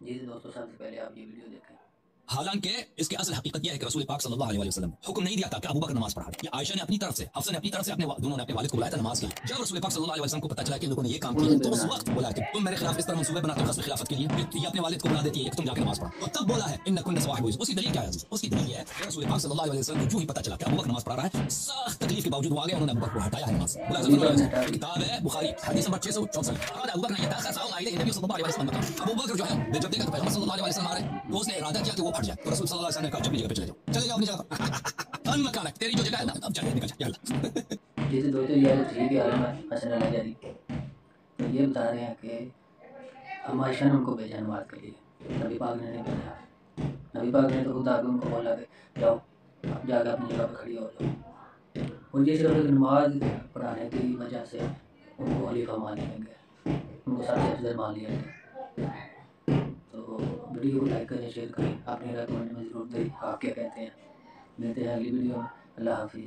جی دوستوں، سب سے پہلے آپ یہ ویڈیو دیکھیں۔ حالانکہ اس کی اصل حقیقت یہ ہے کہ رسول پاک صلی اللہ علیہ وسلم حکم نہیں دیا تھا کہ ابو بکر نماز پڑھا، یہ عائشہ نے اپنی طرف سے، حفصہ نے اپنی طرف سے دونوں نے اپنے والد کو بلایا تھا نماز کے لیے۔ جب رسول پاک صلی اللہ علیہ وسلم کو پتہ چلا کہ لوگوں نے یہ کام کیا ہے تو اس وقت بولا کہ تم میرے خلاف اس طرح منصوبے بناتے ہو قصد خلافت کے لیے، یہ اپنے والد کو بلا دیتی ہے کہ تم جا کے نماز پڑھو، تو تب بولا ہے ان کن صواحب العز۔ اس کی دلیل کیا ہے؟ اس کی دلیل یہ ہے کہ رسول پاک صلی اللہ علیہ وسلم کو جو ہی پتہ چلا کہ ابو بکر نماز پڑھا رہا ہے، سخت تکلیف کے باوجود وہ آگے انہوں نے ابو بکر کو ہٹایا ہے نماز۔ کتاب ہے بخاری حدیث نمبر 664۔ اراد ابو بکر یتاخر ساؤ علیہ النبی صلی اللہ علیہ وسلم مکہ۔ ابو بکر جو ہے جب دیکھا تو پیغمبر صلی اللہ علیہ وسلم آ رہے ہیں تو اس نے ارادہ کیا کہ وہ پھٹ جائے، تو رسول صلی اللہ علیہ وسلم نے کہا جب بھی جگہ پہ چلے جاؤ، چلے جاؤ اپنی جگہ ان مکانک، تیری جو جگہ ہے نا اب چلے نکل جا یلا۔ جیسے دوستوں یہ ٹھیک ہے، عالم حسن الحجری تو یہ بتا رہے ہیں کہ ہم عائشہ نے ان کو بھیجا نماز کے لیے، نبی پاک نے نہیں بھیجا۔ نبی پاک نے تو خود آ کے ان کو بولا کہ جاؤ اب جا کے اپنی جگہ پہ کھڑی ہو جاؤ، اور یہ صرف ایک نماز پڑھانے کی وجہ سے ان کو خلیفہ مان لیا گیا، ان کو ساتھ افضل مان لیا گیا۔ تو ویڈیو کو لائک کریں، شیئر کریں، اپنی رائے کمنٹ میں ضرور دیں آپ کیا کہتے ہیں۔ ملتے ہیں اگلی ویڈیو میں، اللہ حافظ۔